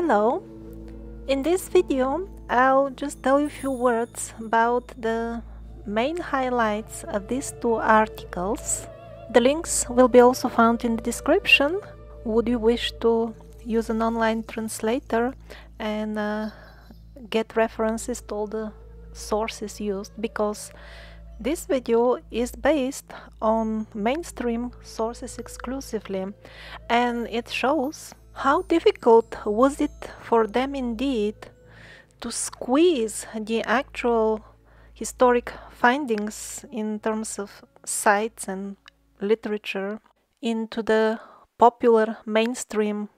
Hello! In this video, I'll just tell you a few words about the main highlights of these two articles. The links will be also found in the description. Would you wish to use an online translator and get references to all the sources used, because this video is based on mainstream sources exclusively, and it shows how difficult was it for them indeed to squeeze the actual historic findings in terms of sites and literature into the popular mainstream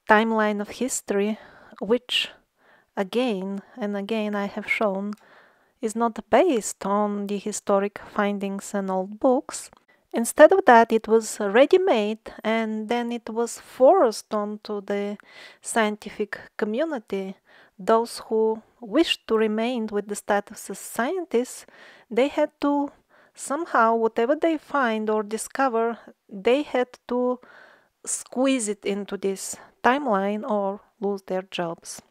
timeline of history, which again and again I have shown is not based on the historic findings and old books. Instead of that, it was ready-made, and then it was forced onto the scientific community. Those who wished to remain with the status of scientists, they had to somehow, whatever they find or discover, they had to squeeze it into this timeline or lose their jobs.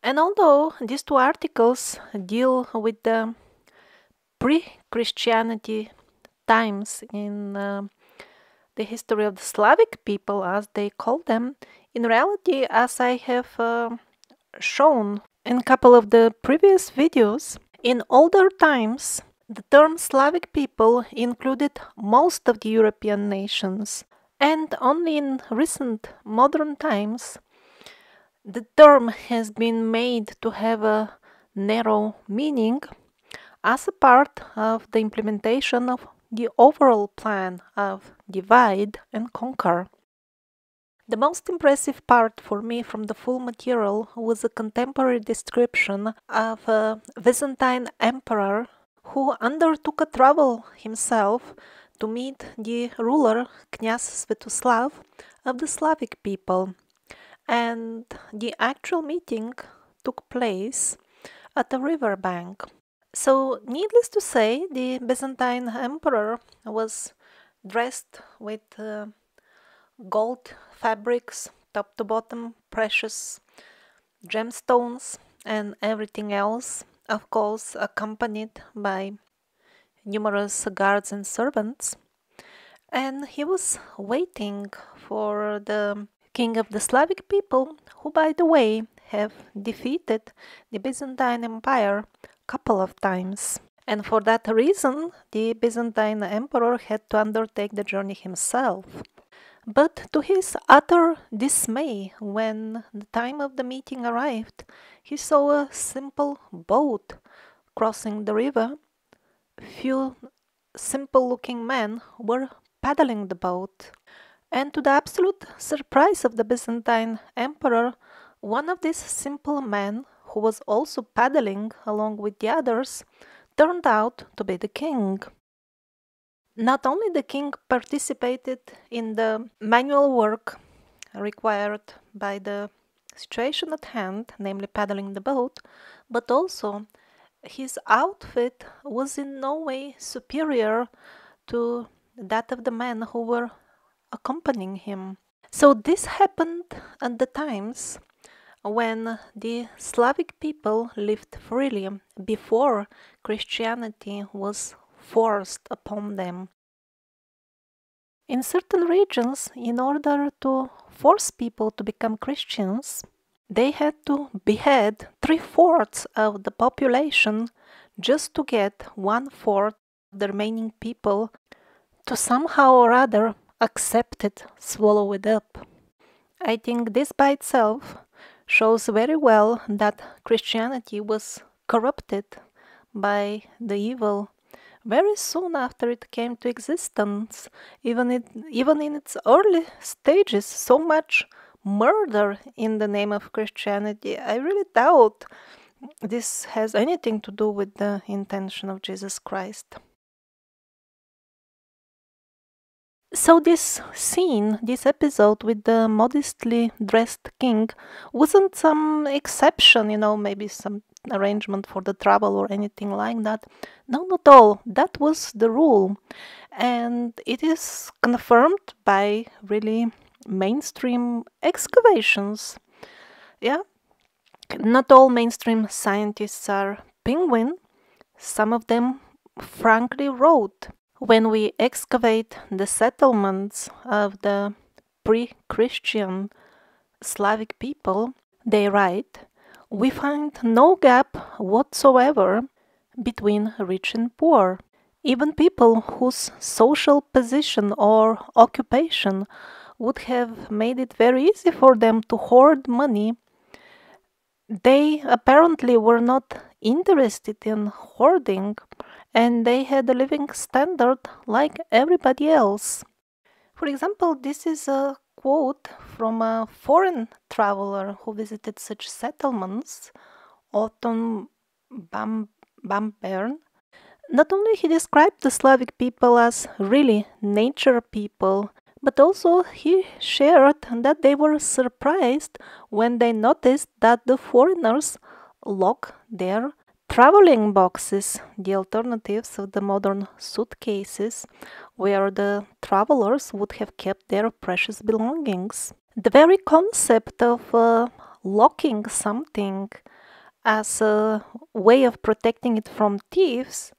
And although these two articles deal with the pre-Christianity times in the history of the Slavic people, as they call them, in reality, as I have shown in a couple of the previous videos, in older times, the term Slavic people included most of the European nations, and only in recent modern times, the term has been made to have a narrow meaning as a part of the implementation of the overall plan of divide and conquer. The most impressive part for me from the full material was a contemporary description of a Byzantine emperor who undertook a travel himself to meet the ruler, Knyaz Svetoslav, of the Slavic people. And the actual meeting took place at a river bank. So, needless to say, the Byzantine emperor was dressed with gold fabrics, top to bottom, precious gemstones, and everything else, of course, accompanied by numerous guards and servants. And he was waiting for the king of the Slavic people, who, by the way, have defeated the Byzantine Empire couple of times. And for that reason, the Byzantine emperor had to undertake the journey himself. But to his utter dismay, when the time of the meeting arrived, he saw a simple boat crossing the river. Few simple-looking men were paddling the boat. And to the absolute surprise of the Byzantine emperor, one of these simple men, who was also paddling along with the others, turned out to be the king. Not only the king participated in the manual work required by the situation at hand, namely paddling the boat, but also his outfit was in no way superior to that of the men who were accompanying him. So this happened at the times when the Slavic people lived freely, before Christianity was forced upon them. In certain regions, in order to force people to become Christians, they had to behead 3/4 of the population just to get 1/4 of the remaining people to somehow or other accept it, swallow it up. I think this by itself shows very well that Christianity was corrupted by the evil very soon after it came to existence. Even in its early stages, so much murder in the name of Christianity. I really doubt this has anything to do with the intention of Jesus Christ. So this scene, this episode with the modestly dressed king wasn't some exception, maybe some arrangement for the travel or anything like that. No, not all. That was the rule. And it is confirmed by really mainstream excavations. Yeah, not all mainstream scientists are penguin. Some of them frankly wrote, when we excavate the settlements of the pre-Christian Slavic people, they write, we find no gap whatsoever between rich and poor. Even people whose social position or occupation would have made it very easy for them to hoard money, they apparently were not interested in hoarding, and they had a living standard like everybody else. For example, this is a quote from a foreign traveler who visited such settlements, Otton Bamberg. Not only he described the Slavic people as really nature people, but also he shared that they were surprised when they noticed that the foreigners lock their traveling boxes, the alternatives of the modern suitcases, where the travelers would have kept their precious belongings. The very concept of locking something as a way of protecting it from thieves,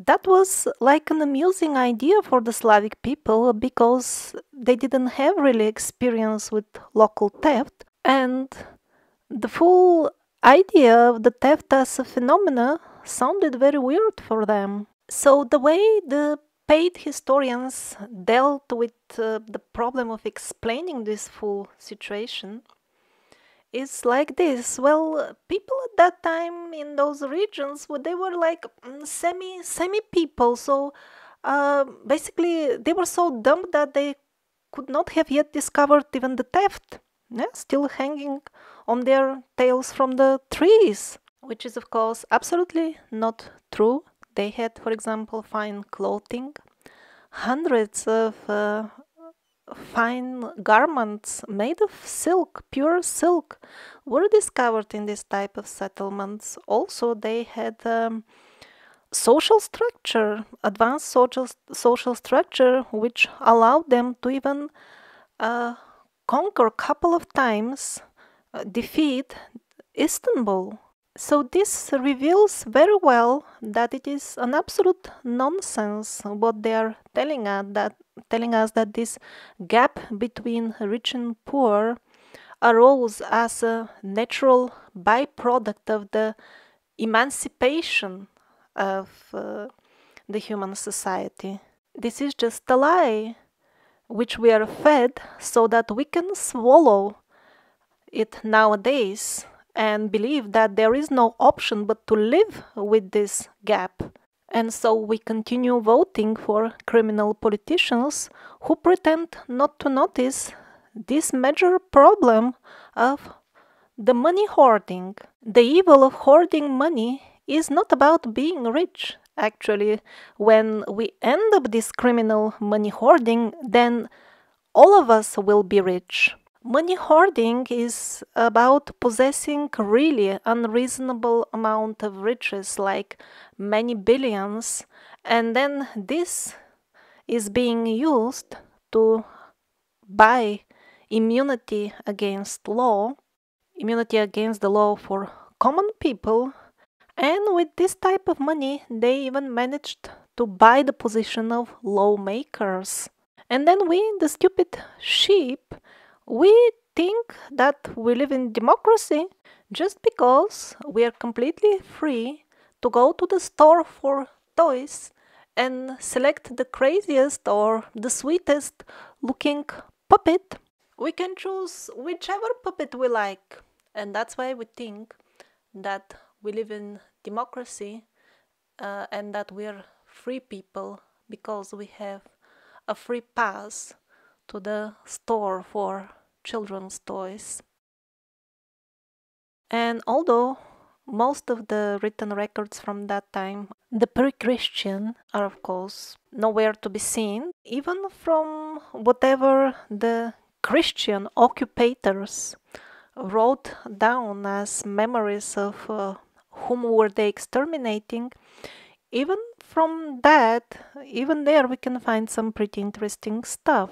that was like an amusing idea for the Slavic people because they didn't have really experience with local theft, and the full idea of the theft as a phenomena sounded very weird for them. So the way the paid historians dealt with the problem of explaining this full situation is like this. Well, people at that time in those regions, they were like semi people. So basically, they were so dumb that they could not have yet discovered even the theft. Yeah, still hanging on their tails from the trees, which is of course absolutely not true. They had, for example, fine clothing. Hundreds of fine garments made of silk, pure silk, were discovered in this type of settlements. Also, they had social structure, advanced social structure, which allowed them to even conquer a couple of times, defeat Istanbul. So this reveals very well that it is an absolute nonsense what they are telling us that this gap between rich and poor arose as a natural byproduct of the emancipation of the human society. This is just a lie which we are fed so that we can swallow it nowadays and believe that there is no option but to live with this gap. And so we continue voting for criminal politicians who pretend not to notice this major problem of the money hoarding. The evil of hoarding money is not about being rich. Actually, when we end up this criminal money hoarding, then all of us will be rich. Money hoarding is about possessing really unreasonable amount of riches, like many billions, and then this is being used to buy immunity against law, immunity against the law for common people, and with this type of money they even managed to buy the position of lawmakers. And then we, the stupid sheep, we think that we live in democracy just because we are completely free to go to the store for toys and select the craziest or the sweetest looking puppet. We can choose whichever puppet we like, and that's why we think that we live in democracy and that we are free people because we have a free pass to the store for children's toys. And although most of the written records from that time, the pre-Christian, are of course nowhere to be seen, even from whatever the Christian occupators wrote down as memories of whom were they exterminating, even from that, even there we can find some pretty interesting stuff.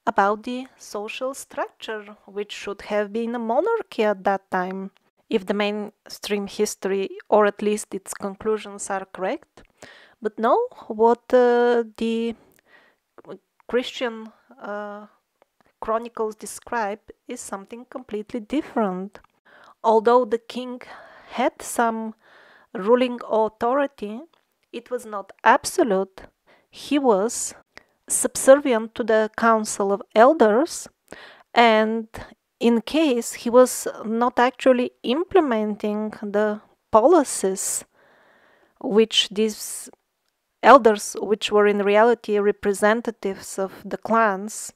about the social structure, which should have been a monarchy at that time, if the mainstream history, or at least its conclusions, are correct. But no, what the Christian chronicles describe is something completely different. Although the king had some ruling authority, it was not absolute. He was subservient to the council of elders, and in case he was not actually implementing the policies which these elders, which were in reality representatives of the clans,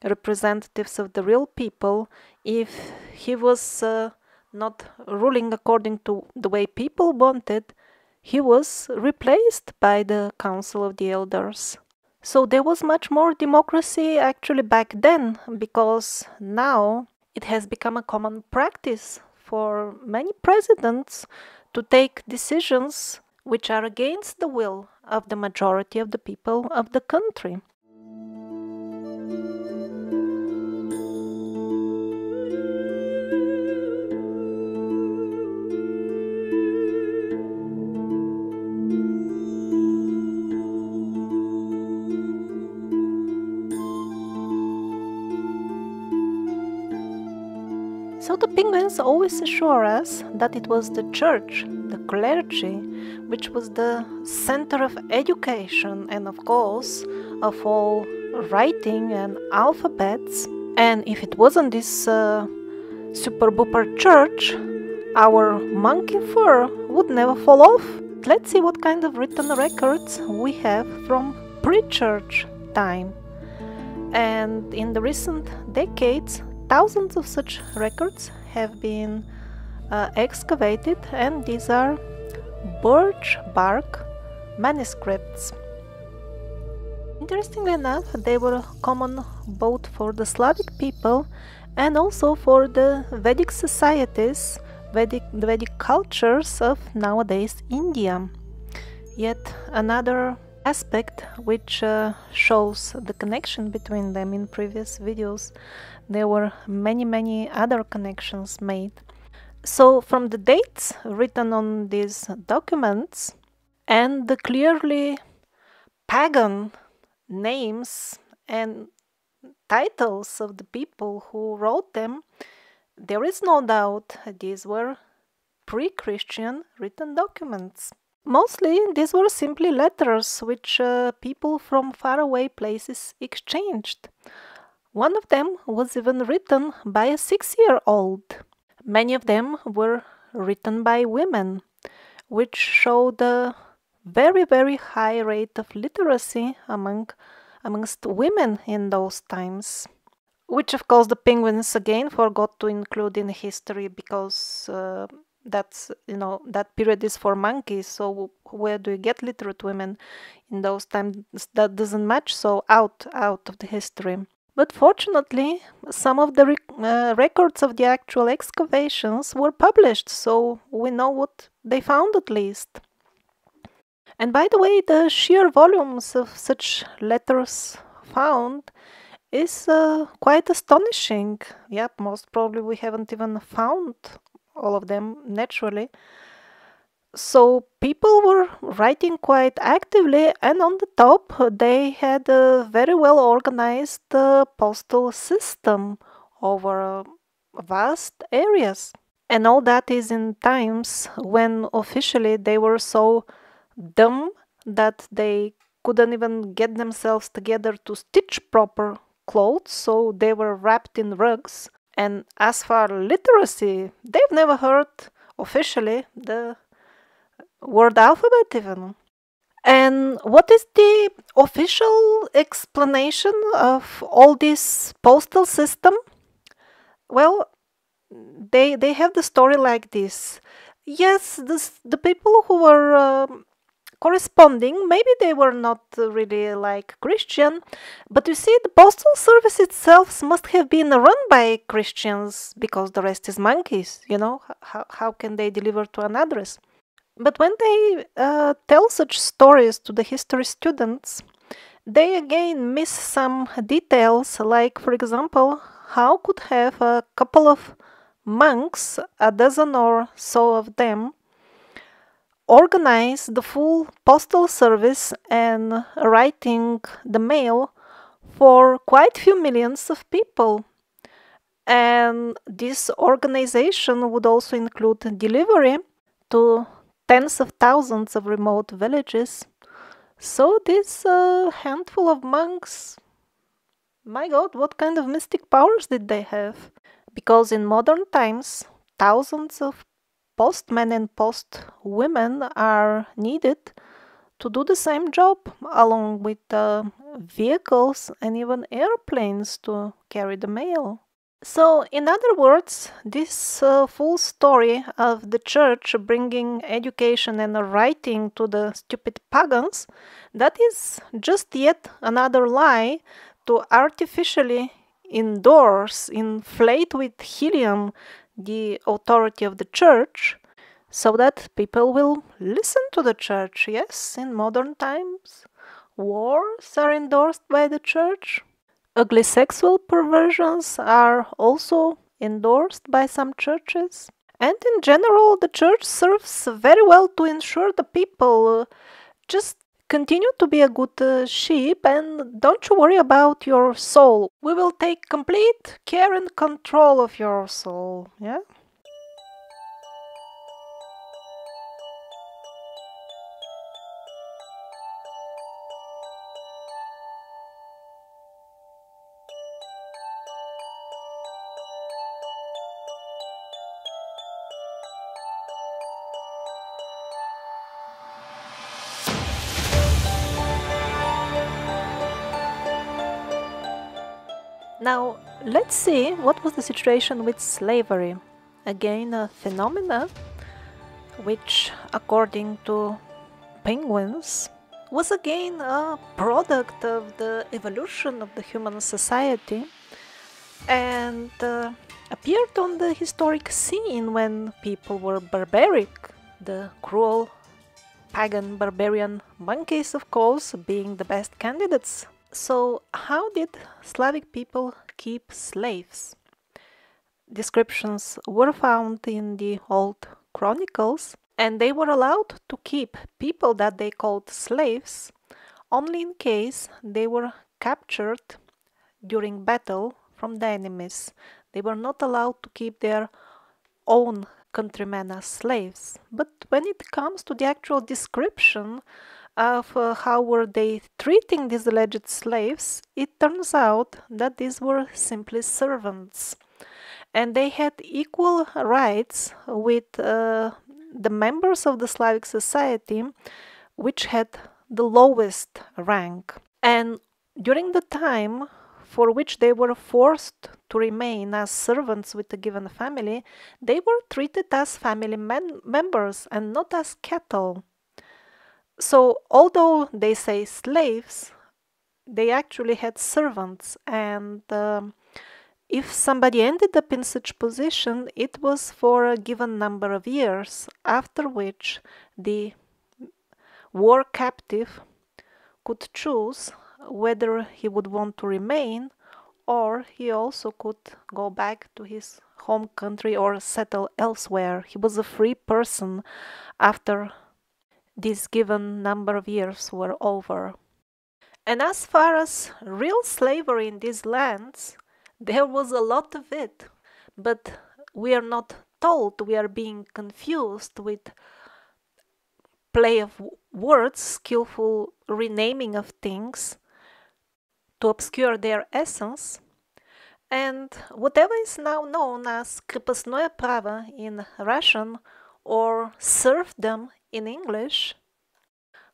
representatives of the real people, if he was not ruling according to the way people wanted, he was replaced by the council of the elders. So there was much more democracy actually back then, because now it has become a common practice for many presidents to take decisions which are against the will of the majority of the people of the country. So the penguins always assure us that it was the church, the clergy, which was the center of education and, of course, of all writing and alphabets. And if it wasn't this super booper church, our monkey fur would never fall off. Let's see what kind of written records we have from pre-church time. And in the recent decades, thousands of such records have been excavated, and these are birch bark manuscripts. Interestingly enough, they were common both for the Slavic people and also for the Vedic societies, the Vedic cultures of nowadays India. Yet another aspect which shows the connection between them. In previous videos there were many other connections made. So from the dates written on these documents and the clearly pagan names and titles of the people who wrote them, there is no doubt these were pre-Christian written documents. Mostly these were simply letters which people from faraway places exchanged. One of them was even written by a 6-year-old. Many of them were written by women, which showed a very high rate of literacy amongst women in those times. Which of course the penguins again forgot to include in history, because that's, that period is for monkeys, so where do you get literate women in those times? That doesn't match, so out of the history. But fortunately, some of the records of the actual excavations were published, so we know what they found at least. And by the way, the sheer volumes of such letters found is quite astonishing. Yep, most probably we haven't even found all of them naturally. So people were writing quite actively, and on the top they had a very well organized postal system over vast areas. And all that is in times when officially they were so dumb that they couldn't even get themselves together to stitch proper clothes, so they were wrapped in rugs. And as for literacy, they've never heard officially the word alphabet even. And what is the official explanation of all this postal system? Well, they have the story like this. Yes, the people who were corresponding, maybe they were not really like Christian, but you see, the postal service itself must have been run by Christians, because the rest is monkeys, how can they deliver to an address? But when they tell such stories to the history students, they again miss some details, like, for example, how could have a couple of monks, a dozen or so of them, organize the full postal service and writing the mail for quite few millions of people. And this organization would also include delivery to tens of thousands of remote villages. So this handful of monks, my God, what kind of mystic powers did they have? Because in modern times, thousands of postmen and postwomen are needed to do the same job, along with vehicles and even airplanes to carry the mail. So, in other words, this full story of the church bringing education and writing to the stupid pagans, that is just yet another lie to artificially inflate with helium the authority of the church, so that people will listen to the church. Yes, in modern times, wars are endorsed by the church. Ugly sexual perversions are also endorsed by some churches. And in general, the church serves very well to ensure the people just continue to be a good sheep and don't you worry about your soul. We will take complete care and control of your soul. Yeah? Now, let's see what was the situation with slavery. Again, a phenomena which, according to penguins, was again a product of the evolution of the human society and appeared on the historic scene when people were barbaric, the cruel pagan barbarian monkeys, of course, being the best candidates. So, how did Slavic people keep slaves? Descriptions were found in the old chronicles, and they were allowed to keep people that they called slaves only in case they were captured during battle from the enemies. They were not allowed to keep their own countrymen as slaves. But when it comes to the actual description of how were they treating these alleged slaves, it turns out that these were simply servants. And they had equal rights with the members of the Slavic society, which had the lowest rank. And during the time for which they were forced to remain as servants with a given family, they were treated as family members and not as cattle. So, although they say slaves, they actually had servants, and if somebody ended up in such position, it was for a given number of years, after which the war captive could choose whether he would want to remain, or he also could go back to his home country or settle elsewhere. He was a free person after this given number of years were over. And as far as real slavery in these lands, there was a lot of it, but we are not told, we are being confused with play of words, skillful renaming of things to obscure their essence. And whatever is now known as крепостное право in Russian or serfdom in English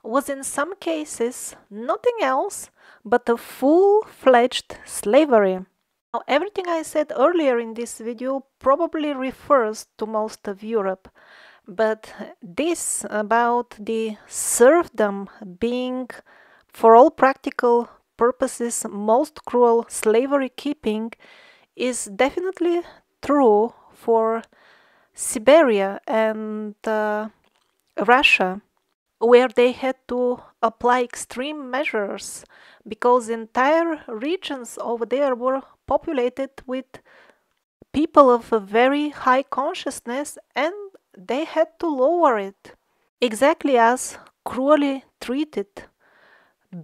was in some cases nothing else but a full-fledged slavery. Now, everything I said earlier in this video probably refers to most of Europe, but this about the serfdom being, for all practical purposes, most cruel slavery keeping is definitely true for Siberia and Russia. where they had to apply extreme measures because entire regions over there were populated with people of a very high consciousness, and they had to lower it, exactly as cruelly treated,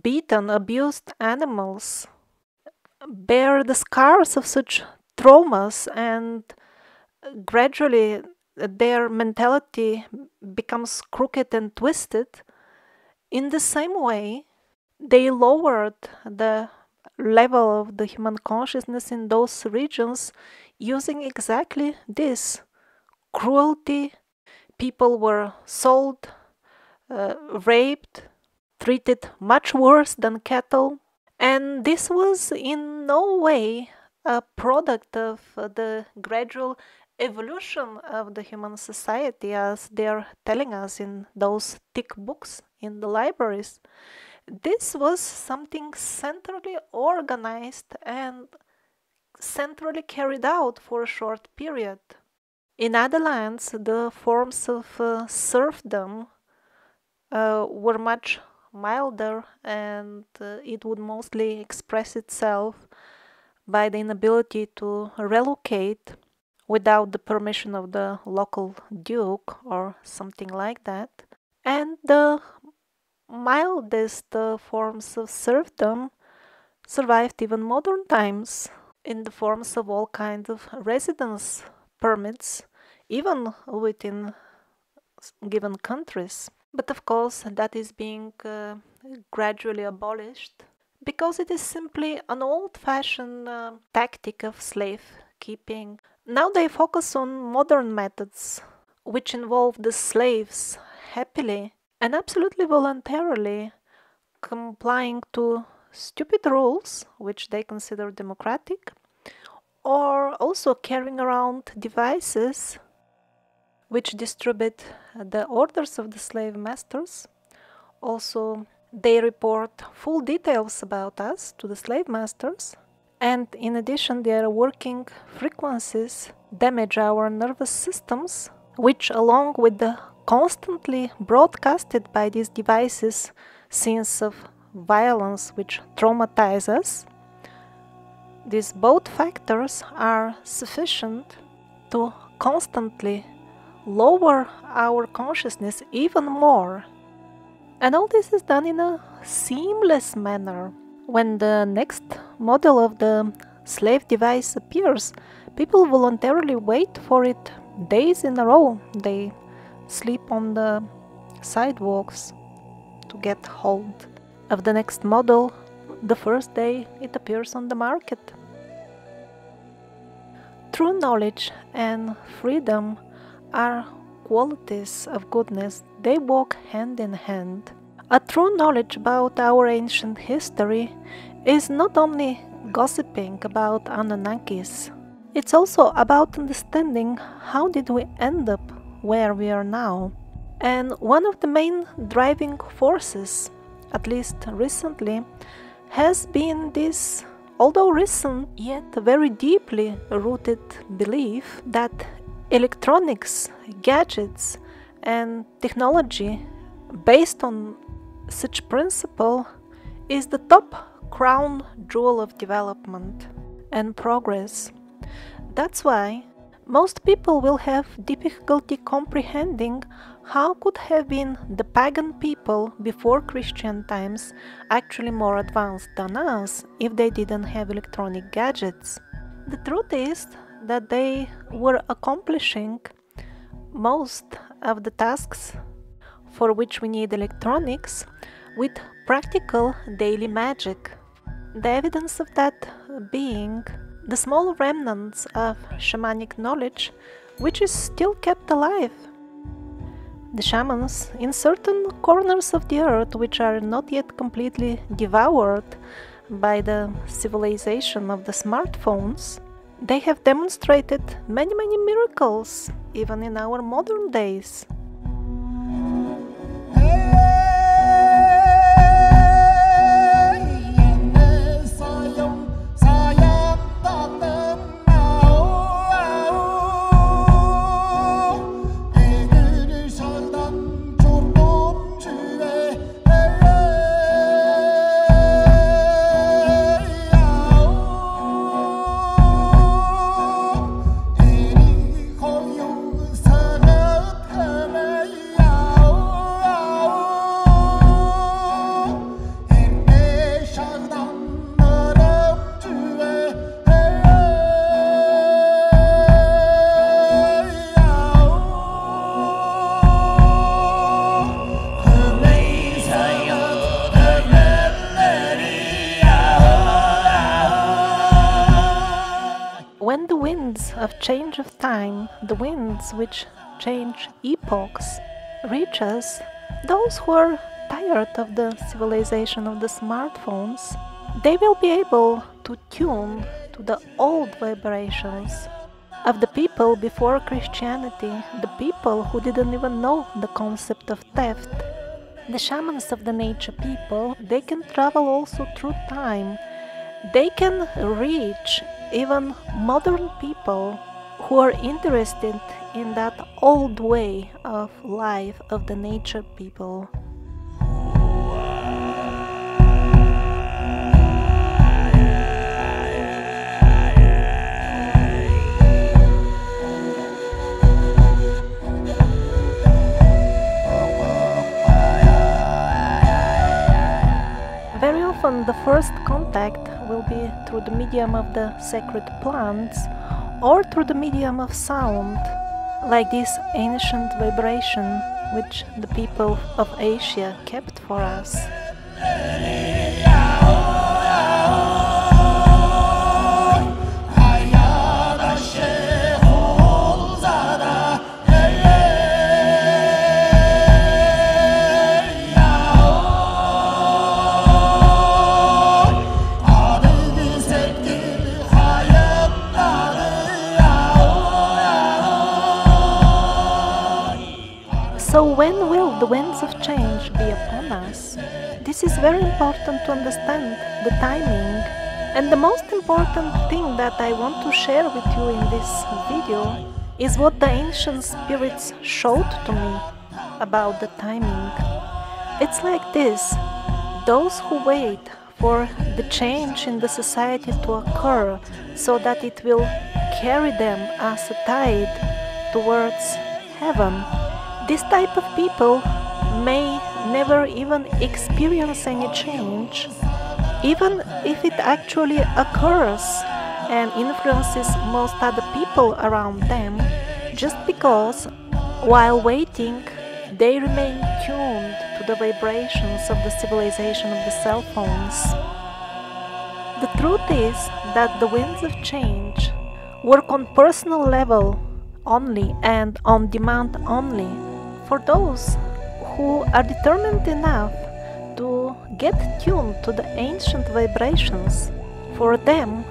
beaten, abused animals bear the scars of such traumas, and gradually their mentality becomes crooked and twisted. In the same way, they lowered the level of the human consciousness in those regions using exactly this cruelty. People were sold, raped, treated much worse than cattle, and this was in no way a product of the gradual evolution of the human society as they're telling us in those thick books in the libraries. This was something centrally organized and centrally carried out for a short period. In other lands, the forms of serfdom were much milder, and it would mostly express itself by the inability to relocate without the permission of the local duke or something like that. And the mildest forms of serfdom survived even modern times in the forms of all kinds of residence permits, even within given countries. But of course, that is being gradually abolished because it is simply an old-fashioned tactic of slave keeping. Now they focus on modern methods, which involve the slaves happily and absolutely voluntarily complying to stupid rules, which they consider democratic, or also carrying around devices which distribute the orders of the slave masters. Also, they report full details about us to the slave masters, and in addition, their working frequencies damage our nervous systems, which, along with the constantly broadcasted by these devices scenes of violence which traumatize us, these both factors are sufficient to constantly lower our consciousness even more. And all this is done in a seamless manner. When the next model of the slave device appears, people voluntarily wait for it days in a row. They sleep on the sidewalks to get hold of the next model the first day it appears on the market. True knowledge and freedom are qualities of goodness. They walk hand in hand. A true knowledge about our ancient history is not only gossiping about Anunnakis, it's also about understanding how did we end up where we are now. And one of the main driving forces, at least recently, has been this, although recent, yet very deeply rooted belief that electronics, gadgets, and technology based on such principle is the top crown jewel of development and progress. That's why most people will have difficulty comprehending how could have been the pagan people before Christian times actually more advanced than us if they didn't have electronic gadgets. The truth is that they were accomplishing most of the tasks for which we need electronics with practical daily magic. The evidence of that being the small remnants of shamanic knowledge which is still kept alive. The shamans in certain corners of the earth which are not yet completely devoured by the civilization of the smartphones, they have demonstrated many miracles even in our modern days. winds of change of time, the winds which change epochs, reach us, those who are tired of the civilization of the smartphones, they will be able to tune to the old vibrations of the people before Christianity, the people who didn't even know the concept of theft. The shamans of the nature people, they can travel also through time. They can reach even modern people who are interested in that old way of life of the nature people. Very often the first contact will be through the medium of the sacred plants or through the medium of sound, like this ancient vibration which the people of Asia kept for us. So when will the winds of change be upon us? This is very important to understand the timing. And the most important thing that I want to share with you in this video is what the ancient spirits showed to me about the timing. It's like this: those who wait for the change in the society to occur so that it will carry them as a tide towards heaven, this type of people may never even experience any change, even if it actually occurs and influences most other people around them, just because while waiting they remain tuned to the vibrations of the civilization of the cell phones. The truth is that the winds of change work on personal level only and on demand only for those who are determined enough to get tuned to the ancient vibrations. For them,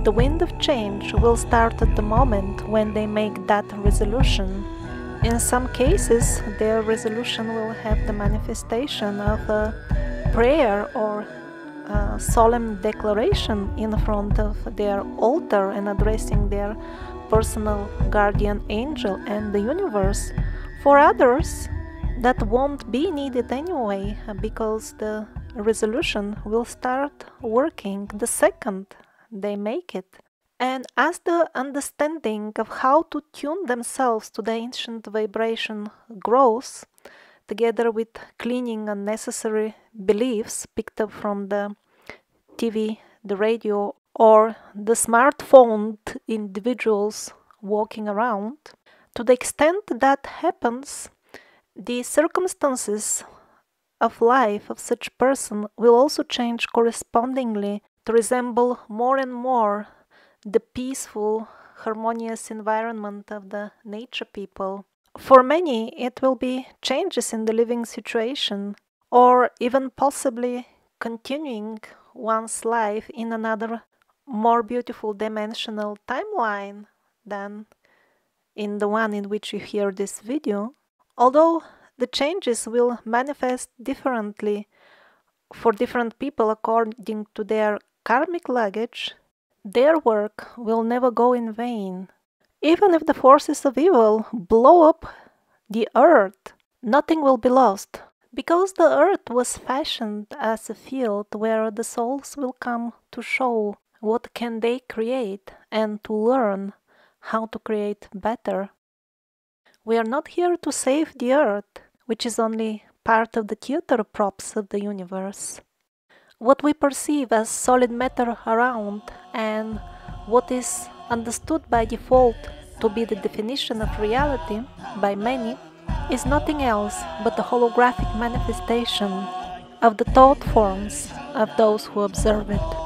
the wind of change will start at the moment when they make that resolution. In some cases, their resolution will have the manifestation of a prayer or a solemn declaration in front of their altar and addressing their personal guardian angel and the universe. For others, that won't be needed anyway, because the resolution will start working the second they make it. And as the understanding of how to tune themselves to the ancient vibration grows, together with cleaning unnecessary beliefs picked up from the TV, the radio, or the smartphone individuals walking around, to the extent that happens, the circumstances of life of such person will also change correspondingly to resemble more and more the peaceful, harmonious environment of the nature people. For many, it will be changes in the living situation, or even possibly continuing one's life in another more beautiful dimensional timeline than in the one in which you hear this video, although the changes will manifest differently for different people according to their karmic luggage, their work will never go in vain. Even if the forces of evil blow up the earth, nothing will be lost, because the earth was fashioned as a field where the souls will come to show what can they create and to learn how to create better. We are not here to save the earth, which is only part of the theater props of the universe. What we perceive as solid matter around and what is understood by default to be the definition of reality by many is nothing else but the holographic manifestation of the thought forms of those who observe it.